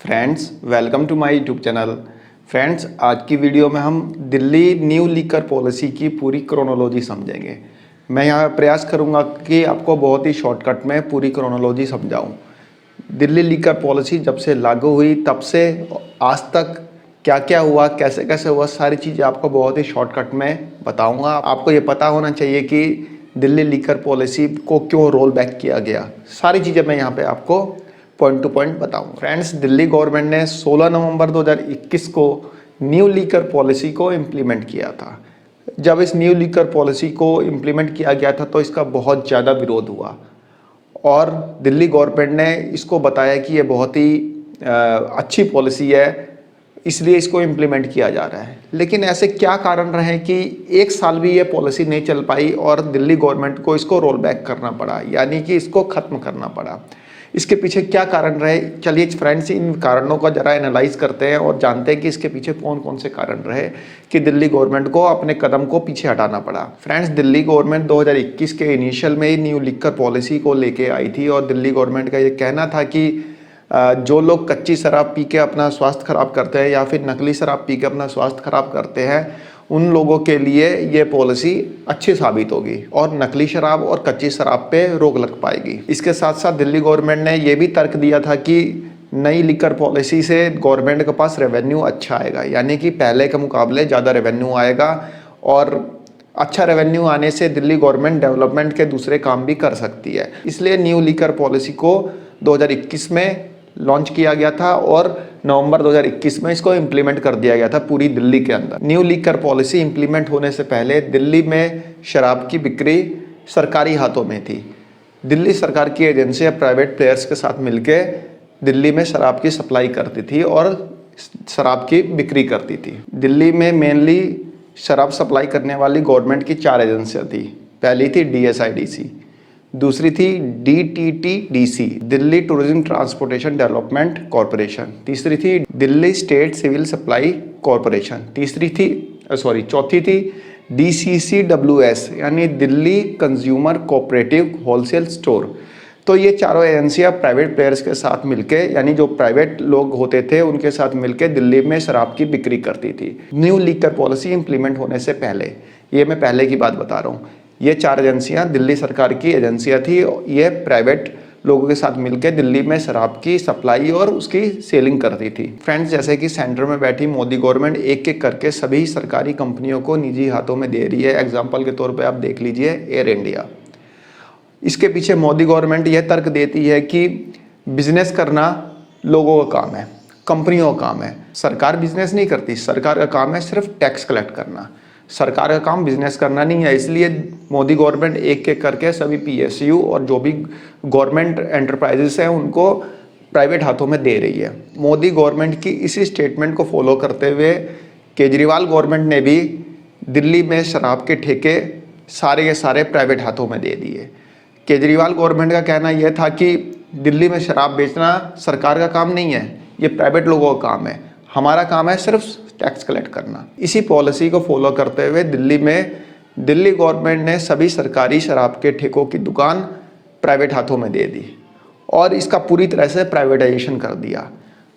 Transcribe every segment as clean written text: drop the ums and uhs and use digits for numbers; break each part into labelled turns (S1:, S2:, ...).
S1: Friends, welcome to my YouTube channel. Friends, आज की video में हम दिल्ली न्यू लीकर पॉलिसी की पूरी क्रोनोलॉजी समझेंगे। मैं यहाँ प्रयास करूँगा कि आपको बहुत ही शॉर्टकट में पूरी क्रोनोलॉजी समझाऊँ। दिल्ली लीकर पॉलिसी जब से लागू हुई तब से आज तक क्या क्या हुआ, कैसे कैसे हुआ, सारी चीज़ें आपको बहुत ही शॉर्टकट में बताऊँगा। आपको ये पता होना चाहिए कि दिल्ली लीकर पॉलिसी को क्यों रोल बैक किया गया। सारी चीज़ें मैं यहाँ पे आपको पॉइंट टू पॉइंट बताऊंगा। फ्रेंड्स, दिल्ली गवर्नमेंट ने 16 नवंबर 2021 को न्यू लीकर पॉलिसी को इम्प्लीमेंट किया था। जब इस न्यू लीकर पॉलिसी को इम्प्लीमेंट किया गया था तो इसका बहुत ज़्यादा विरोध हुआ और दिल्ली गवर्नमेंट ने इसको बताया कि ये बहुत ही अच्छी पॉलिसी है, इसलिए इसको इम्प्लीमेंट किया जा रहा है। लेकिन ऐसे क्या कारण रहे कि एक साल भी ये पॉलिसी नहीं चल पाई और दिल्ली गवर्नमेंट को इसको रोल बैक करना पड़ा, यानी कि इसको ख़त्म करना पड़ा। इसके पीछे क्या कारण रहे, चलिए फ्रेंड्स इन कारणों का जरा एनालाइज करते हैं और जानते हैं कि इसके पीछे कौन कौन से कारण रहे कि दिल्ली गवर्नमेंट को अपने कदम को पीछे हटाना पड़ा। फ्रेंड्स, दिल्ली गवर्नमेंट 2021 के इनिशियल में ही न्यू लीकर पॉलिसी को लेके आई थी और दिल्ली गवर्नमेंट का ये कहना था कि जो लोग कच्ची शराब पी के अपना स्वास्थ्य खराब करते हैं या फिर नकली शराब पी के अपना स्वास्थ्य खराब करते हैं, उन लोगों के लिए ये पॉलिसी अच्छी साबित होगी और नकली शराब और कच्ची शराब पे रोक लग पाएगी। इसके साथ साथ दिल्ली गवर्नमेंट ने ये भी तर्क दिया था कि नई लीकर पॉलिसी से गवर्नमेंट के पास रेवेन्यू अच्छा आएगा, यानी कि पहले के मुकाबले ज़्यादा रेवेन्यू आएगा और अच्छा रेवेन्यू आने से दिल्ली गवर्नमेंट डेवलपमेंट के दूसरे काम भी कर सकती है। इसलिए न्यू लीकर पॉलिसी को 2021 में लॉन्च किया गया था और नवंबर 2021 में इसको इम्प्लीमेंट कर दिया गया था पूरी दिल्ली के अंदर। न्यू लीकर पॉलिसी इम्प्लीमेंट होने से पहले दिल्ली में शराब की बिक्री सरकारी हाथों में थी। दिल्ली सरकार की एजेंसियां प्राइवेट प्लेयर्स के साथ मिलकर दिल्ली में शराब की सप्लाई करती थी और शराब की बिक्री करती थी। दिल्ली में मेनली शराब सप्लाई करने वाली गवर्नमेंट की 4 एजेंसियाँ थी। पहली थी DSIDC, दूसरी थी DTTDC, Delhi tourism transportation development corporation, तीसरी थी Delhi state civil supply corporation, चौथी थी DCCWS यानी Delhi consumer cooperative wholesale store. तो ये चारों एजेंसियां प्राइवेट प्लेयर्स के साथ मिलके, यानी जो प्राइवेट लोग होते थे उनके साथ मिलके दिल्ली में शराब की बिक्री करती थी। न्यू लीकर पॉलिसी इंप्लीमेंट होने से पहले, ये मैं पहले की बात बता रहा हूँ, ये 4 एजेंसियां दिल्ली सरकार की एजेंसियां थी। ये प्राइवेट लोगों के साथ मिलकर दिल्ली में शराब की सप्लाई और उसकी सेलिंग करती थी। फ्रेंड्स, जैसे कि सेंटर में बैठी मोदी गवर्नमेंट एक एक करके सभी सरकारी कंपनियों को निजी हाथों में दे रही है। एग्जाम्पल के तौर पे आप देख लीजिए एयर इंडिया। इसके पीछे मोदी गवर्नमेंट यह तर्क देती है कि बिजनेस करना लोगों का काम है, कंपनियों का काम है। सरकार बिजनेस नहीं करती, सरकार का काम है सिर्फ टैक्स कलेक्ट करना। सरकार का काम बिजनेस करना नहीं है, इसलिए मोदी गवर्नमेंट एक एक करके सभी PSU और जो भी गवर्नमेंट एंटरप्राइजेस हैं उनको प्राइवेट हाथों में दे रही है। मोदी गवर्नमेंट की इसी स्टेटमेंट को फॉलो करते हुए केजरीवाल गवर्नमेंट ने भी दिल्ली में शराब के ठेके सारे के सारे प्राइवेट हाथों में दे दिए। केजरीवाल गवर्नमेंट का कहना यह था कि दिल्ली में शराब बेचना सरकार का काम नहीं है, ये प्राइवेट लोगों का काम है, हमारा काम है सिर्फ टैक्स कलेक्ट करना। इसी पॉलिसी को फॉलो करते हुए दिल्ली गवर्नमेंट ने सभी सरकारी शराब के ठेकों की दुकान प्राइवेट हाथों में दे दी और इसका पूरी तरह से प्राइवेटाइजेशन कर दिया।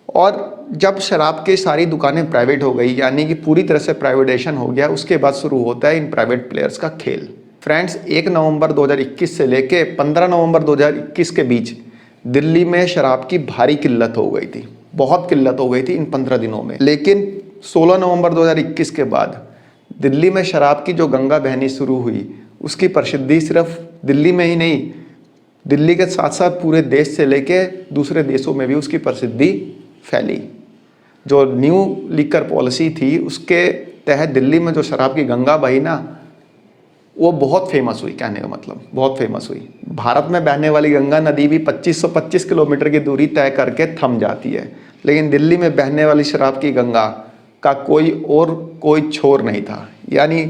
S1: और जब शराब की सारी दुकानें प्राइवेट हो गई, यानी कि पूरी तरह से प्राइवेटाइजेशन हो गया, उसके बाद शुरू होता है इन प्राइवेट प्लेयर्स का खेल। फ्रेंड्स, 1 नवंबर 2021 से लेके 15 नवंबर 2021 के बीच दिल्ली में शराब की भारी किल्लत हो गई थी, बहुत किल्लत हो गई थी इन 15 दिनों में। लेकिन 16 नवंबर 2021 के बाद दिल्ली में शराब की जो गंगा बहनी शुरू हुई, उसकी प्रसिद्धि सिर्फ दिल्ली में ही नहीं, दिल्ली के साथ साथ पूरे देश से लेके दूसरे देशों में भी उसकी प्रसिद्धि फैली। जो न्यू लीकर पॉलिसी थी उसके तहत दिल्ली में जो शराब की गंगा बही ना, वो बहुत फेमस हुई। कहने का मतलब बहुत फेमस हुई। भारत में बहने वाली गंगा नदी भी 2525 किलोमीटर की दूरी तय करके थम जाती है, लेकिन दिल्ली में बहने वाली शराब की गंगा का कोई छोर नहीं था, यानी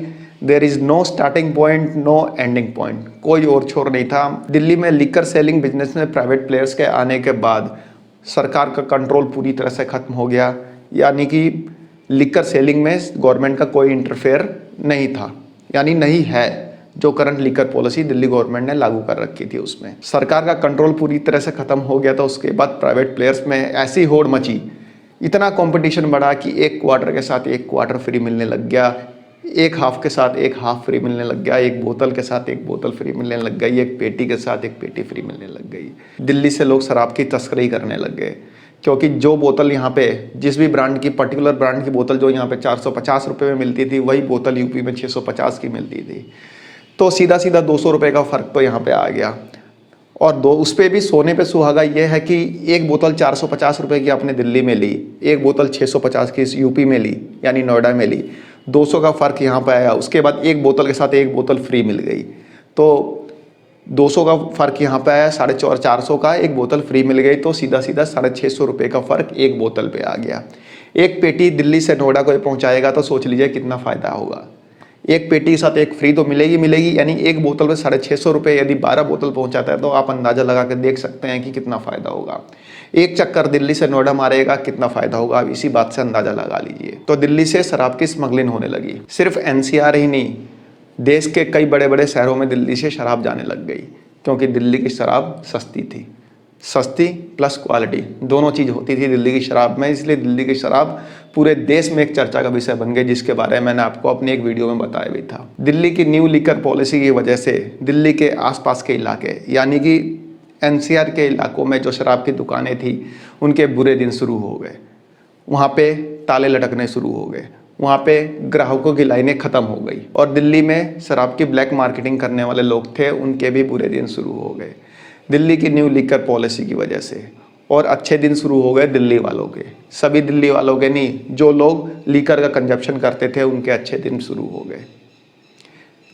S1: there is no starting point, no ending point, कोई और छोर नहीं था। दिल्ली में लिकर सेलिंग बिजनेस में प्राइवेट प्लेयर्स के आने के बाद सरकार का कंट्रोल पूरी तरह से ख़त्म हो गया, यानी कि लिकर सेलिंग में गवर्नमेंट का कोई इंटरफेयर नहीं था, यानी नहीं है। जो current liquor policy Delhi government ने लागू कर रखी थी। उसमें सरकार का कंट्रोल पूरी तरह से खत्म हो गया था। उसके बाद प्राइवेट प्लेयर्स में ऐसी होड़ मची, इतना कंपटीशन बढ़ा कि एक क्वार्टर के साथ एक क्वार्टर फ्री मिलने लग गया, एक हाफ के साथ एक हाफ फ्री मिलने लग गया, एक बोतल के साथ एक बोतल फ्री मिलने लग गई, एक पेटी के साथ एक पेटी फ्री मिलने लग गई। दिल्ली से लोग शराब की तस्करी करने लग गए, क्योंकि जो बोतल यहाँ पे जिस भी ब्रांड की, पर्टिकुलर ब्रांड की बोतल जो यहाँ पे 450 रुपये में मिलती थी, वही बोतल यूपी में 650 की मिलती थी। तो सीधा सीधा 200 रुपये का फ़र्क तो यहाँ पे आ गया। और उस पर भी सोने पे सुहागा ये है कि एक बोतल 450 रुपये की आपने दिल्ली में ली, एक बोतल 650 की यूपी में ली यानी नोएडा में ली, 200 का फ़र्क यहाँ पे आया। उसके बाद एक बोतल के साथ एक बोतल फ्री मिल गई, तो 200 का फ़र्क यहाँ पे आया, 450 का एक बोतल फ्री मिल गई, तो सीधा सीधा 650 रुपये का फ़र्क एक बोतल पे आ गया। एक पेटी दिल्ली से नोएडा को पहुँचाएगा तो सोच लीजिए कितना फ़ायदा होगा। एक पेटी के साथ एक फ्री तो मिलेगी, यानी एक बोतल पे 650 रुपये, यदि 12 बोतल पहुंचाता है तो आप अंदाज़ा लगा कर देख सकते हैं कि कितना फ़ायदा होगा। एक चक्कर दिल्ली से नोएडा मारेगा, कितना फ़ायदा होगा, आप इसी बात से अंदाज़ा लगा लीजिए। तो दिल्ली से शराब की स्मगलिंग होने लगी। सिर्फ एनसीआर ही नहीं, देश के कई बड़े बड़े शहरों में दिल्ली से शराब जाने लग गई, क्योंकि दिल्ली की शराब सस्ती थी। सस्ती प्लस क्वालिटी दोनों चीज़ होती थी दिल्ली की शराब में, इसलिए दिल्ली की शराब पूरे देश में एक चर्चा का विषय बन गई, जिसके बारे में मैंने आपको अपनी एक वीडियो में बताया भी था। दिल्ली की न्यू लीकर पॉलिसी की वजह से दिल्ली के आसपास के इलाके यानी कि एनसीआर के इलाकों में जो शराब की दुकानें थी, उनके बुरे दिन शुरू हो गए। वहाँ पे ताले लटकने शुरू हो गए, वहाँ पे ग्राहकों की लाइनें ख़त्म हो गई, और दिल्ली में शराब की ब्लैक मार्केटिंग करने वाले लोग थे, उनके भी बुरे दिन शुरू हो गए दिल्ली की न्यू लीकर पॉलिसी की वजह से। और अच्छे दिन शुरू हो गए दिल्ली वालों के, सभी दिल्ली वालों के नहीं, जो लोग लीकर का कंजप्शन करते थे उनके अच्छे दिन शुरू हो गए।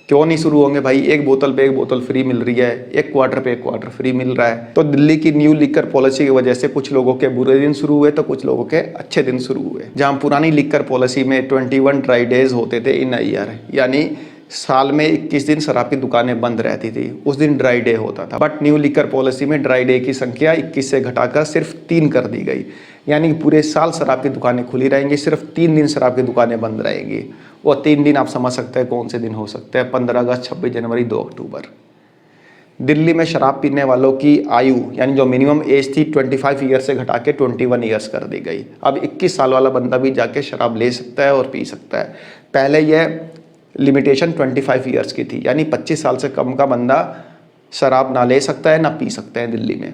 S1: क्यों नहीं शुरू होंगे भाई, एक बोतल पे एक बोतल फ्री मिल रही है, एक क्वार्टर पे एक क्वार्टर फ्री मिल रहा है। तो दिल्ली की न्यू लीकर पॉलिसी की वजह से कुछ लोगों के बुरे दिन शुरू हुए तो कुछ लोगों के अच्छे दिन शुरू हुए। जहाँ पुरानी लीकर पॉलिसी में 21 ड्राई डेज होते थे इन अ ईयर, यानी साल में 21 दिन शराब की दुकानें बंद रहती थी, उस दिन ड्राई डे होता था। बट न्यू लीकर पॉलिसी में ड्राई डे की संख्या 21 से घटाकर सिर्फ 3 कर दी गई, यानी पूरे साल शराब की दुकानें खुली रहेंगी, सिर्फ 3 दिन शराब की दुकानें बंद रहेंगी। वो 3 दिन आप समझ सकते हैं कौन से दिन हो सकते हैं, 15 अगस्त, 26 जनवरी, 2 अक्टूबर। दिल्ली में शराब पीने वालों की आयु यानी जो मिनिमम एज थी 25 ईयर से घटा के 21 ईयर्स कर दी गई। अब 21 साल वाला बंदा भी जाके शराब ले सकता है और पी सकता है। पहले यह लिमिटेशन 25 ईयर्स की थी, यानी 25 साल से कम का बंदा शराब ना ले सकता है ना पी सकते हैं दिल्ली में।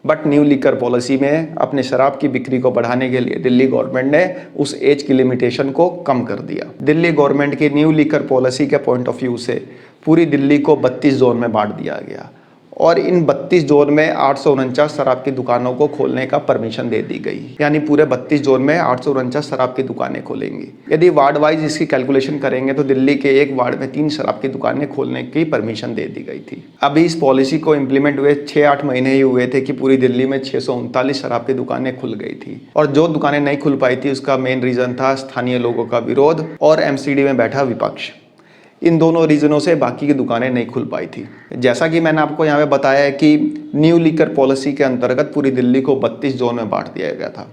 S1: बट न्यू लीकर पॉलिसी में अपने शराब की बिक्री को बढ़ाने के लिए दिल्ली गवर्नमेंट ने उस एज की लिमिटेशन को कम कर दिया। दिल्ली गवर्नमेंट की न्यू लीकर पॉलिसी के पॉइंट ऑफ व्यू से पूरी दिल्ली को 32 जोन में बांट दिया गया, और इन 32 जोन में 849 शराब की दुकानों को खोलने का परमिशन दे दी गई, यानी पूरे 32 जोन में 849 शराब की दुकानें खोलेंगी। यदि वार्ड वाइज इसकी कैलकुलेशन करेंगे तो दिल्ली के एक वार्ड में 3 शराब की दुकानें खोलने की परमिशन दे दी गई थी। अभी इस पॉलिसी को इम्प्लीमेंट हुए 6-8 महीने ही हुए थे कि पूरी दिल्ली में 639 शराब की दुकानें खुल गई थी, और जो दुकानें नहीं खुल पाई थी उसका मेन रीज़न था स्थानीय लोगों का विरोध और एमसीडी में बैठा विपक्ष। इन दोनों रीजनों से बाकी की दुकानें नहीं खुल पाई थी। जैसा कि मैंने आपको यहाँ पे बताया है कि न्यू लीकर पॉलिसी के अंतर्गत पूरी दिल्ली को 32 जोन में बांट दिया गया था,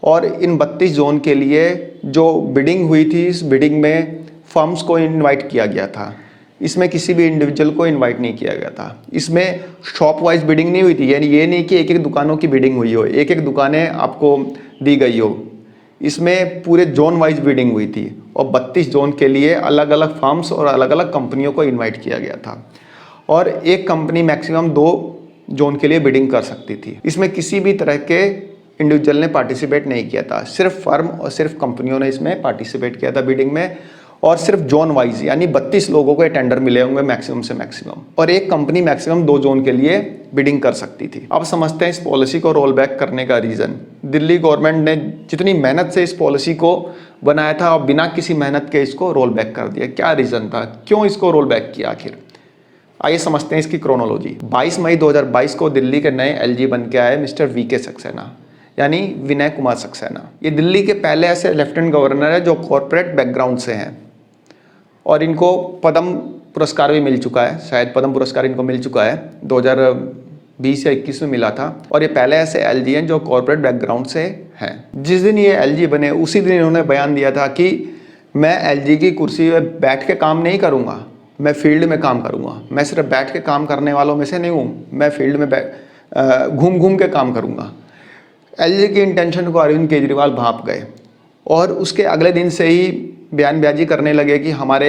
S1: और इन 32 जोन के लिए जो बिडिंग हुई थी, इस बिडिंग में फर्म्स को इनवाइट किया गया था, इसमें किसी भी इंडिविजुअल को इनवाइट नहीं किया गया था। इसमें शॉप वाइज बिडिंग नहीं हुई थी, यानी ये नहीं कि एक एक दुकानों की बिडिंग हुई हो, एक एक दुकानें आपको दी गई हो। इसमें पूरे जोन वाइज बिडिंग हुई थी, और 32 जोन के लिए अलग अलग फार्म्स और अलग अलग कंपनियों को इनवाइट किया गया था, और एक कंपनी मैक्सिमम 2 जोन के लिए बिडिंग कर सकती थी। इसमें किसी भी तरह के इंडिविजुअल ने पार्टिसिपेट नहीं किया था, सिर्फ फर्म और सिर्फ कंपनियों ने इसमें पार्टिसिपेट किया था बिडिंग में, और सिर्फ जोन वाइज, यानी 32 लोगों को टेंडर मिले होंगे मैक्सिमम से मैक्सिमम, और एक कंपनी मैक्सिमम 2 जोन के लिए बिडिंग कर सकती थी। अब समझते हैं इस पॉलिसी को रोल बैक करने का रीज़न। दिल्ली गवर्नमेंट ने जितनी मेहनत से इस पॉलिसी को बनाया था और बिना किसी मेहनत के इसको रोल बैक कर दिया। क्या रीज़न था, क्यों इसको रोल बैक किया आखिर? आइए समझते हैं इसकी क्रोनोलॉजी। 22 मई 2022 को दिल्ली के नए एलजी बन के आए मिस्टर वीके सक्सेना, यानी विनय कुमार सक्सेना। ये दिल्ली के पहले ऐसे लेफ्टिनेंट गवर्नर है जो कॉरपोरेट बैकग्राउंड से हैं, और इनको पद्म पुरस्कार भी मिल चुका है, शायद पद्म पुरस्कार इनको मिल चुका है, 2020 या 21 में मिला था। और ये पहले ऐसे एलजी हैं जो कॉरपोरेट बैकग्राउंड से हैं। जिस दिन ये एलजी बने उसी दिन इन्होंने बयान दिया था कि मैं एलजी की कुर्सी पर बैठ के काम नहीं करूँगा, मैं फील्ड में काम करूँगा, मैं सिर्फ बैठ के काम करने वालों में से नहीं हूँ, मैं फील्ड में घूम घूम के काम करूँगा। एलजी की इंटेंशन को अरविंद केजरीवाल भांप गए और उसके अगले दिन से ही बयानबाजी करने लगे कि हमारे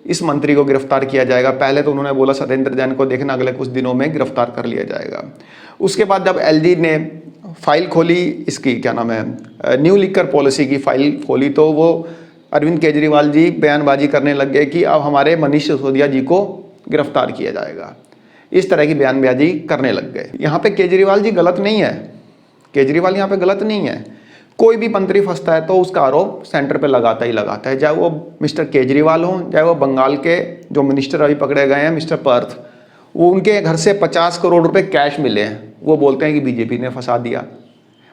S1: इस मंत्री को गिरफ्तार किया जाएगा। पहले तो उन्होंने बोला सत्येंद्र जैन को देखना अगले कुछ दिनों में गिरफ्तार कर लिया जाएगा। उसके बाद जब एलजी ने फाइल खोली, इसकी क्या नाम है, न्यू लिकर पॉलिसी की फाइल खोली, तो वो अरविंद केजरीवाल जी बयानबाजी करने लग गए कि अब हमारे मनीष सिसोदिया जी को गिरफ्तार किया जाएगा। इस तरह की बयानबाजी करने लग गए। यहाँ पे केजरीवाल जी गलत नहीं है, केजरीवाल यहाँ पे गलत नहीं है। कोई भी मंत्री फंसता है तो उसका आरोप सेंटर पे लगाता ही लगाता है, चाहे वो मिस्टर केजरीवाल हो, चाहे वो बंगाल के जो मिनिस्टर अभी पकड़े गए हैं मिस्टर पर्थ, वो उनके घर से 50 करोड़ रुपए कैश मिले हैं, वो बोलते हैं कि बीजेपी ने फंसा दिया।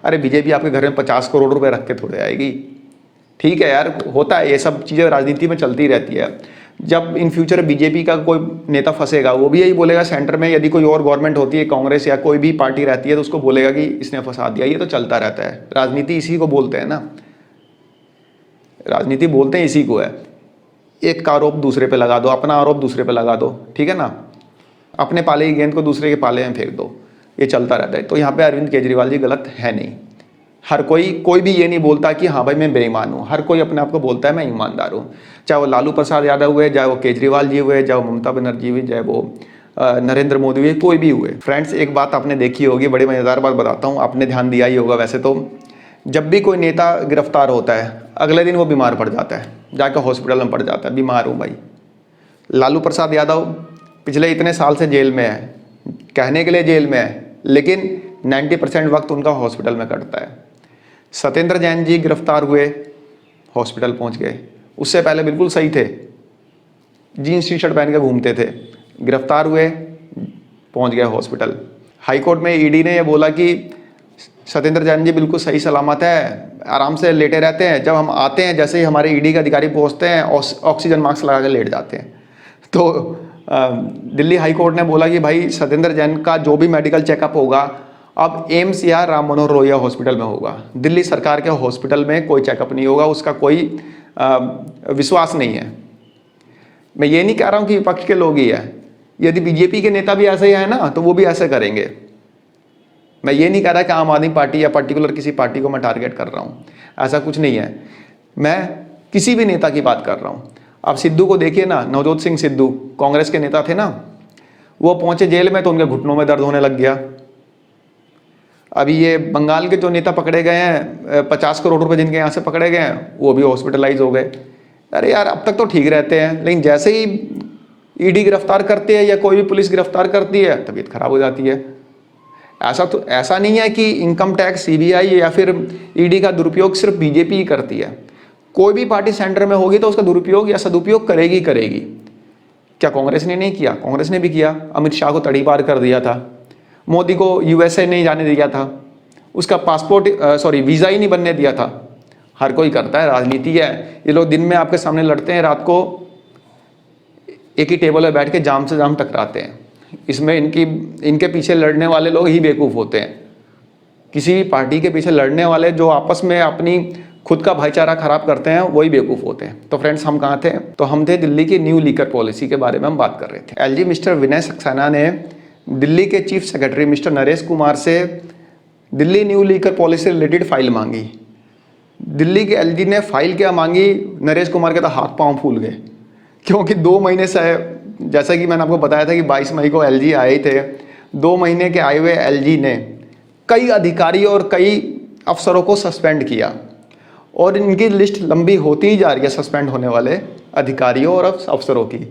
S1: अरे बीजेपी आपके घर में 50 करोड़ रुपए रख के थोड़े आएगी। ठीक है यार, होता है, ये सब चीज़ें राजनीति में चलती रहती है। जब इन फ्यूचर बीजेपी का कोई नेता फंसेगा, वो भी यही बोलेगा सेंटर में, यदि कोई और गवर्नमेंट होती है, कांग्रेस या कोई भी पार्टी रहती है, तो उसको बोलेगा कि इसने फंसा दिया। ये तो चलता रहता है, राजनीति इसी को बोलते हैं ना, राजनीति बोलते हैं इसी को है। एक का आरोप दूसरे पे लगा दो, अपना आरोप दूसरे पे लगा दो, ठीक है ना, अपने पाले की गेंद को दूसरे के पाले में फेंक दो, ये चलता रहता है। तो यहाँ पे अरविंद केजरीवाल जी गलत है नहीं। हर कोई भी ये नहीं बोलता कि हाँ भाई मैं बेईमान हूँ, हर कोई अपने आप को बोलता है मैं ईमानदार हूँ। चाहे वो लालू प्रसाद यादव हुए, चाहे वो केजरीवाल जी हुए, चाहे वो ममता बनर्जी हुई, चाहे वो नरेंद्र मोदी हुए, कोई भी हुए। फ्रेंड्स, एक बात आपने देखी होगी, बड़ी मज़ेदार बात बताता हूँ, आपने ध्यान दिया ही होगा वैसे तो, जब भी कोई नेता गिरफ्तार होता है अगले दिन वो बीमार पड़ जाता है, जाकर हॉस्पिटल में पड़ जाता है, बीमार हूँ भाई। लालू प्रसाद यादव पिछले इतने साल से जेल में है, कहने के लिए जेल में है, लेकिन 90% वक्त उनका हॉस्पिटल में कटता है। सत्येंद्र जैन जी गिरफ्तार हुए, हॉस्पिटल पहुंच गए, उससे पहले बिल्कुल सही थे, जीन्स टी शर्ट पहन के घूमते थे, गिरफ्तार हुए, पहुंच गए हॉस्पिटल। हाईकोर्ट में ईडी ने ये बोला कि सत्येंद्र जैन जी बिल्कुल सही सलामत है, आराम से लेटे रहते हैं, जब हम आते हैं जैसे ही हमारे ईडी के अधिकारी पहुंचते हैं ऑक्सीजन मास्क लगा के लेट जाते हैं। तो दिल्ली हाई कोर्ट ने बोला कि भाई सत्येंद्र जैन का जो भी मेडिकल चेकअप होगा अब एम्स या राम मनोहर लोहिया हॉस्पिटल में होगा, दिल्ली सरकार के हॉस्पिटल में कोई चेकअप नहीं होगा, उसका कोई विश्वास नहीं है। मैं ये नहीं कह रहा हूँ कि विपक्ष के लोग ही है, यदि बीजेपी के नेता भी ऐसे ही है ना तो वो भी ऐसे करेंगे। मैं ये नहीं कह रहा कि आम आदमी पार्टी या पर्टिकुलर किसी पार्टी को मैं टारगेट कर रहा हूँ, ऐसा कुछ नहीं है, मैं किसी भी नेता की बात कर रहा हूँ। आप सिद्धू को देखिए ना, नवजोत सिंह सिद्धू कांग्रेस के नेता थे ना, वो पहुंचे जेल में तो उनके घुटनों में दर्द होने लग गया। अभी ये बंगाल के जो नेता पकड़े गए हैं, 50 करोड़ रुपए जिनके यहाँ से पकड़े गए हैं, वो भी हॉस्पिटलाइज हो गए। अरे यार, अब तक तो ठीक रहते हैं, लेकिन जैसे ही ईडी गिरफ्तार करते हैं या कोई भी पुलिस गिरफ्तार करती है तबीयत खराब हो जाती है। ऐसा नहीं है कि इनकम टैक्स, सीबीआई या फिर ईडी का दुरुपयोग सिर्फ बीजेपी ही करती है, कोई भी पार्टी सेंटर में होगी तो उसका दुरुपयोग या सदुपयोग करेगी करेगी। क्या कांग्रेस ने नहीं किया? कांग्रेस ने भी किया, अमित शाह को तड़ी पार कर दिया था, मोदी को यूएसए नहीं जाने दिया था, उसका वीज़ा ही नहीं बनने दिया था। हर कोई करता है, राजनीति है। ये लोग दिन में आपके सामने लड़ते हैं, रात को एक ही टेबल पर बैठ के जाम से जाम टकराते हैं। इसमें इनके पीछे लड़ने वाले लोग ही बेवकूफ़ होते हैं। किसी भी पार्टी के पीछे लड़ने वाले जो आपस में अपनी खुद का भाईचारा खराब करते हैं वही बेवकूफ़ होते हैं। तो फ्रेंड्स, हम कहाँ थे? तो हम थे दिल्ली की न्यू लीकर पॉलिसी के बारे में हम बात कर रहे थे। एलजी मिस्टर विनय सक्सेना ने दिल्ली के chief secretary mister Naresh Kumar से Delhi new liquor policy related file मांगी। दिल्ली के एलजी ने फाइल क्या मांगी, नरेश कुमार के तो हाथ पांव फूल गए, क्योंकि 2 महीने से, जैसा कि मैंने आपको बताया था कि 22 मई को एलजी आए थे, 2 महीने के आए हुए एलजी ने कई अधिकारी और कई अफसरों को सस्पेंड किया और इनकी लिस्ट लंबी होती ही जा रही है सस्पेंड होने वाले अधिकारियों और अफसरों की।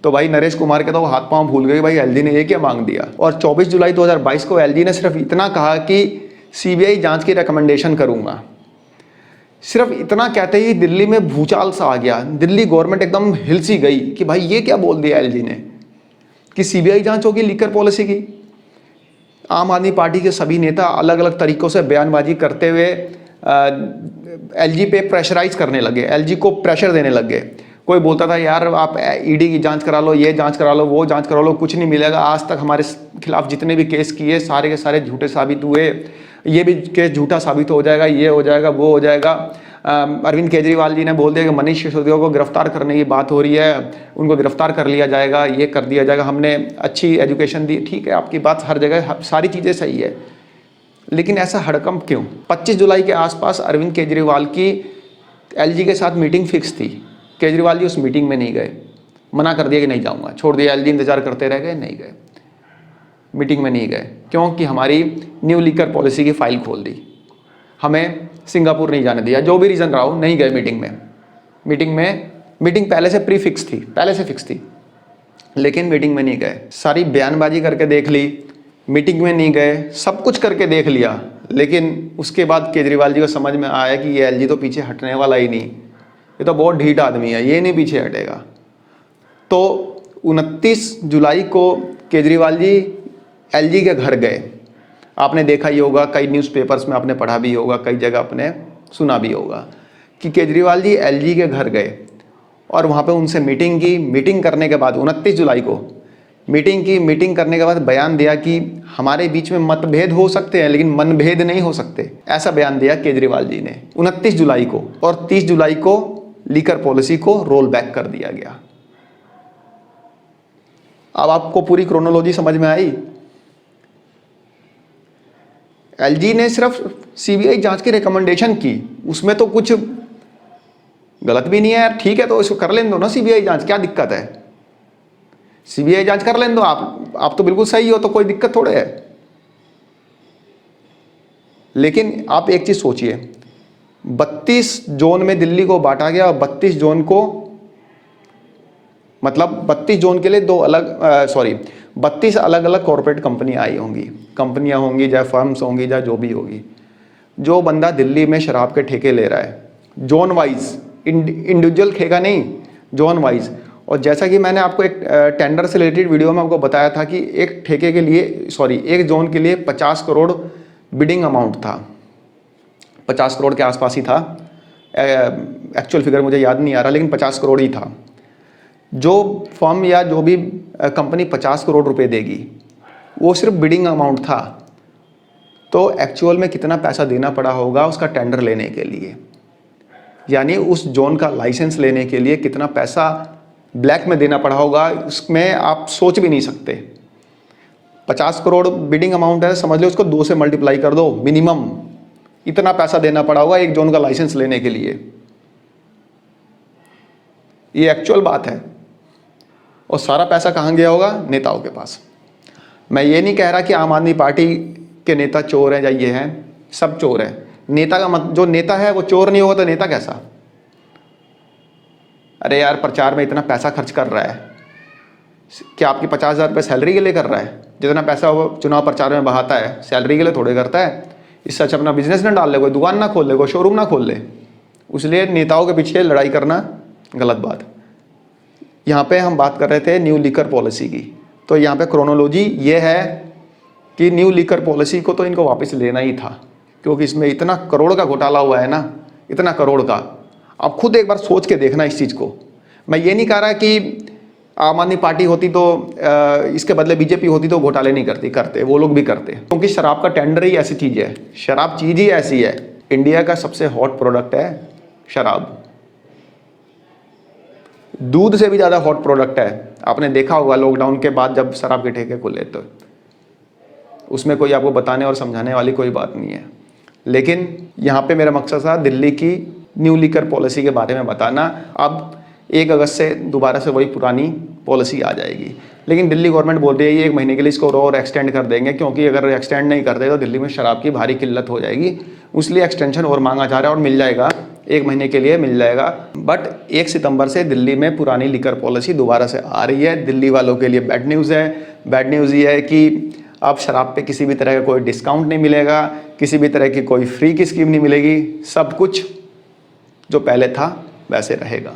S1: तो भाई नरेश कुमार के तो हाथ पांव भूल गए, भाई एलजी ने ये क्या मांग दिया। और 24 जुलाई 2022 को एलजी ने सिर्फ इतना कहा कि सीबीआई जांच की रिकमेंडेशन करूंगा। सिर्फ इतना कहते ही दिल्ली में भूचाल सा आ गया, दिल्ली गवर्नमेंट एकदम हिल सी गई कि भाई ये क्या बोल दिया एलजी ने कि सीबीआई जांच होगी लीकर पॉलिसी की। आम आदमी पार्टी के सभी नेता अलग अलग तरीकों से बयानबाजी करते हुए एलजी पे प्रेशराइज करने लगे, एलजी को प्रेशर देने लग गए। कोई बोलता था यार आप ईडी की जांच करा लो, ये जांच करा लो, वो जांच करा लो, कुछ नहीं मिलेगा। आज तक हमारे खिलाफ जितने भी केस किए सारे के सारे झूठे साबित हुए, ये भी केस झूठा साबित हो जाएगा, ये हो जाएगा, वो हो जाएगा। अरविंद केजरीवाल जी ने बोल दिया कि मनीष सिसोदिया को गिरफ्तार करने की बात हो रही है, उनको गिरफ्तार कर लिया जाएगा, ये कर दिया जाएगा, हमने अच्छी एजुकेशन दी। ठीक है, आपकी बात हर जगह सारी चीज़ें सही है, लेकिन ऐसा हड़कंप क्यों? 25 जुलाई के आसपास अरविंद केजरीवाल की एलजी के साथ मीटिंग फिक्स थी। केजरीवाल जी उस मीटिंग में नहीं गए, मना कर दिया कि नहीं जाऊँगा, छोड़ दिया। एलजी इंतजार करते रह गए, नहीं गए, मीटिंग में नहीं गए। क्योंकि हमारी न्यू लीकर पॉलिसी की फाइल खोल दी, हमें सिंगापुर नहीं जाने दिया, जो भी रीज़न रहा हो, नहीं गए मीटिंग पहले से प्री फिक्स थी, पहले से फिक्स थी, लेकिन मीटिंग में नहीं गए। सारी बयानबाजी करके देख ली, मीटिंग में नहीं गए, सब कुछ करके देख लिया, लेकिन उसके बाद केजरीवाल जी को समझ में आया कि ये एलजी तो पीछे हटने वाला ही नहीं, ये तो बहुत ढीठ आदमी है, ये नहीं पीछे हटेगा। तो 29 जुलाई को केजरीवाल जी एलजी के घर गए। आपने देखा ही होगा, कई न्यूज़पेपर्स में आपने पढ़ा भी होगा, कई जगह आपने सुना भी होगा कि केजरीवाल जी एलजी के घर गए और वहाँ पे उनसे मीटिंग की। मीटिंग करने के बाद 29 जुलाई को मीटिंग करने के बाद बयान दिया कि हमारे बीच में मतभेद हो सकते हैं लेकिन मनभेद नहीं हो सकते, ऐसा बयान दिया केजरीवाल जी ने 29 जुलाई को। और 30 जुलाई को लीकर पॉलिसी को रोल बैक कर दिया गया। अब आपको पूरी क्रोनोलॉजी समझ में आई? एलजी ने सिर्फ सीबीआई जांच की रिकमेंडेशन की, उसमें तो कुछ गलत भी नहीं है यार, ठीक है, तो इसको कर लेने दो ना सीबीआई जांच, क्या दिक्कत है? सीबीआई जांच कर लेने दो, आप तो बिल्कुल सही हो, तो कोई दिक्कत थोड़े है। लेकिन आप एक चीज सोचिए, 32 जोन में दिल्ली को बांटा गया और 32 जोन को, मतलब 32 जोन के लिए 32 अलग अलग कॉर्पोरेट कंपनियां आई होंगी, कंपनियां होंगी, चाहे फर्म्स होंगी, चाहे जो भी होगी। जो बंदा दिल्ली में शराब के ठेके ले रहा है, जोन वाइज, इंडिविजुअल ठेका नहीं, जोन वाइज। और जैसा कि मैंने आपको एक टेंडर से रिलेटेड वीडियो में आपको बताया था कि एक ठेके के लिए, एक जोन के लिए 50 करोड़ बिडिंग अमाउंट था, 50 करोड़ के आसपास ही था, एक्चुअल फिगर मुझे याद नहीं आ रहा, लेकिन 50 करोड़ ही था। जो फर्म या जो भी कंपनी 50 करोड़ रुपए देगी, वो सिर्फ बिडिंग अमाउंट था। तो एक्चुअल में कितना पैसा देना पड़ा होगा उसका टेंडर लेने के लिए, यानी उस जोन का लाइसेंस लेने के लिए कितना पैसा ब्लैक में देना पड़ा होगा, उसमें आप सोच भी नहीं सकते। 50 करोड़ बिडिंग अमाउंट है, समझ लो उसको 2 से मल्टीप्लाई कर दो, मिनिमम इतना पैसा देना पड़ा होगा एक जोन का लाइसेंस लेने के लिए। ये एक्चुअल बात है। और सारा पैसा कहाँ गया होगा? नेताओं के पास। मैं ये नहीं कह रहा कि आम आदमी पार्टी के नेता चोर हैं या ये हैं, सब चोर हैं। नेता का जो नेता है वो चोर नहीं होगा तो नेता कैसा? अरे यार, प्रचार में इतना पैसा खर्च कर रहा है, क्या आपकी 50,000 रुपये सैलरी के लिए कर रहा है? जितना पैसा वो चुनाव प्रचार में बहाता है, सैलरी के लिए थोड़े करता है। इससे अच्छा अपना बिजनेस न डाल ले, कोई दुकान ना खोल ले, कोई शोरूम ना खोल ले। इसलिए नेताओं के पीछे लड़ाई करना गलत बात। यहाँ पे हम बात कर रहे थे न्यू लीकर पॉलिसी की, तो यहाँ पे क्रोनोलॉजी ये है कि न्यू लीकर पॉलिसी को तो इनको वापस लेना ही था, क्योंकि इसमें इतना करोड़ का घोटाला हुआ है ना, इतना करोड़ का। आप खुद एक बार सोच के देखना इस चीज़ को। मैं ये नहीं कह रहा कि आम आदमी पार्टी होती तो इसके बदले बीजेपी होती तो घोटाले नहीं करते, वो लोग भी करते, क्योंकि शराब का टेंडर ही ऐसी चीज़ है, शराब चीज़ ही ऐसी है। इंडिया का सबसे हॉट प्रोडक्ट है शराब, दूध से भी ज़्यादा हॉट प्रोडक्ट है। आपने देखा होगा लॉकडाउन के बाद जब शराब के ठेके खुले, तो उसमें कोई आपको बताने और समझाने वाली कोई बात नहीं है। लेकिन यहाँ पे मेरा मकसद था दिल्ली की न्यू लीकर पॉलिसी के बारे में बताना। अब 1 अगस्त से दोबारा से वही पुरानी पॉलिसी आ जाएगी, लेकिन दिल्ली गवर्नमेंट बोल रही है ये 1 महीने के लिए इसको और एक्सटेंड कर देंगे, क्योंकि अगर एक्सटेंड नहीं करते तो दिल्ली में शराब की भारी किल्लत हो जाएगी। इसलिए एक्सटेंशन और मांगा जा रहा है और मिल जाएगा, 1 महीने के लिए मिल जाएगा। बट 1 सितंबर से दिल्ली में पुरानी लीकर पॉलिसी दोबारा से आ रही है। दिल्ली वालों के लिए बैड न्यूज़ है। बैड न्यूज़ ये है कि अब शराब पे किसी भी तरह का कोई डिस्काउंट नहीं मिलेगा, किसी भी तरह की कोई फ्री की स्कीम नहीं मिलेगी, सब कुछ जो पहले था वैसे रहेगा।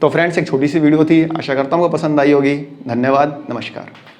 S1: तो फ्रेंड्स, एक छोटी सी वीडियो थी, आशा करता हूँ आपको पसंद आई होगी। धन्यवाद, नमस्कार।